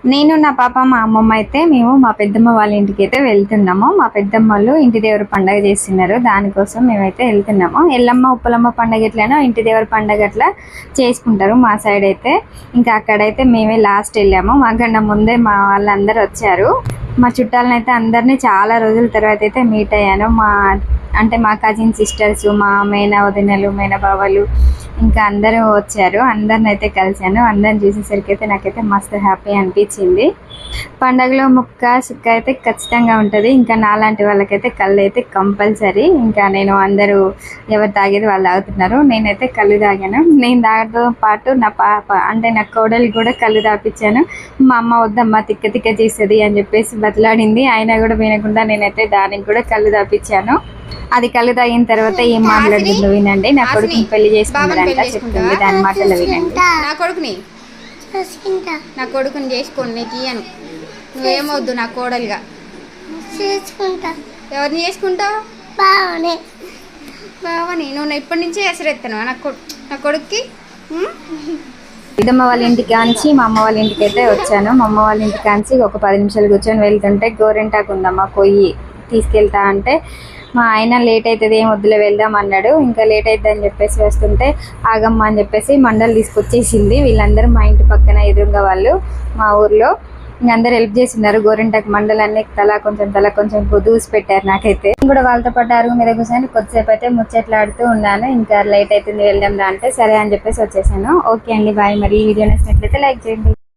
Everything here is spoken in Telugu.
నేను నా పాప మా అమ్మమ్మ అయితే మేము మా పెద్దమ్మ వాళ్ళ ఇంటికి అయితే వెళ్తున్నాము. మా పెద్దమ్మ వాళ్ళు ఇంటి దేవురు పండగ చేస్తున్నారు, దానికోసం మేమైతే వెళ్తున్నాము. ఎల్లమ్మ ఉప్పలమ్మ పండగ ఎట్లనో ఇంటి దేవురు పండగ అట్లా చేసుకుంటారు మా సైడ్ అయితే. ఇంకా అక్కడైతే మేమే లాస్ట్ వెళ్ళాము, మాకన్నా ముందే మా వాళ్ళందరూ వచ్చారు. మా చుట్టాలను అయితే అందరినీ చాలా రోజుల తర్వాత అయితే మీట్ అయ్యాను. మా కజిన్ సిస్టర్స్, మా మేన వదినలు, మేన బావలు ఇంకా అందరూ వచ్చారు. అందరిని అయితే కలిశాను. అందరిని చూసేసరికి అయితే నాకైతే మస్తు హ్యాపీ అనిపించింది. పండగలో ముక్క సుక్క అయితే ఖచ్చితంగా ఉంటుంది. ఇంకా నాలాంటి వాళ్ళకైతే కళ్ళు అయితే కంపల్సరీ. ఇంకా నేను అందరూ ఎవరు తాగేది వాళ్ళు తాగుతున్నారు, నేనైతే కళ్ళు తాగాను. నేను తాగడంతో పాటు నా పాప అంటే నా కోడలికి కూడా కళ్ళు తాపించాను. మా అమ్మ వద్దమ్మ తిక్క తిక్క చేస్తుంది అని చెప్పేసి బతలాడింది, అయినా కూడా వినకుండా నేనైతే దానికి కూడా కళ్ళు తాపించాను. అది కళ్ళు తాగిన తర్వాత ఏం మాట్లాడుతుందో వినండి. నా కొడుకుని పెళ్లి చేసుకుంటారంట చెప్తుంది, దాని మాటలు వినండి. నా కొడుకుని చేసుకోండి, నీకు ఇయ్యను, నువ్వేమొద్దు నా కోడలుగా చేసుకుంటా. ఎవరిని చేసుకుంటావు? బావని. నువ్వు ఇప్పటి నుంచే ఎసరెత్తాను నా కొడుక్కి. పెద్దమ్మ వాళ్ళ ఇంటికి కాంచి మా అమ్మ వాళ్ళ ఇంటికి అయితే వచ్చాను. మా అమ్మ వాళ్ళ ఇంటికి కాంచి ఒక 10 నిమిషాలు కూర్చొని వెళ్తుంటే గోరెంటాకు ఉందమ్మా పొయ్యి తీసుకెళ్తా అంటే మా ఆయన లేట్ అవుతుంది ఏం వద్దులే వెళ్దాం అన్నాడు. ఇంకా లేట్ అవుతుంది అని చెప్పేసి వస్తుంటే ఆగమ్మ అని చెప్పేసి మండలు తీసుకొచ్చేసింది. వీళ్ళందరూ మా ఇంటి పక్కన ఎదురుగా వాళ్ళు మా ఊర్లో ఇంక అందరు హెల్ప్ చేస్తున్నారు. గోరింటాకు మండలన్నీ తలా కొంచెం దూసి పెట్టారు. నాకైతే కూడా వాళ్ళతో పాటు అరుగు మీద కూర్చొని కొద్దిసేపు అయితే ముచ్చట్లాడుతూ ఉన్నాను. ఇంకా లేట్ అవుతుంది వెళ్దాం రా అంటే సరే అని చెప్పేసి వచ్చేసాను. ఓకే అండి, బాయ్. మరి ఈ వీడియో నచ్చినట్లయితే లైక్ చేయండి.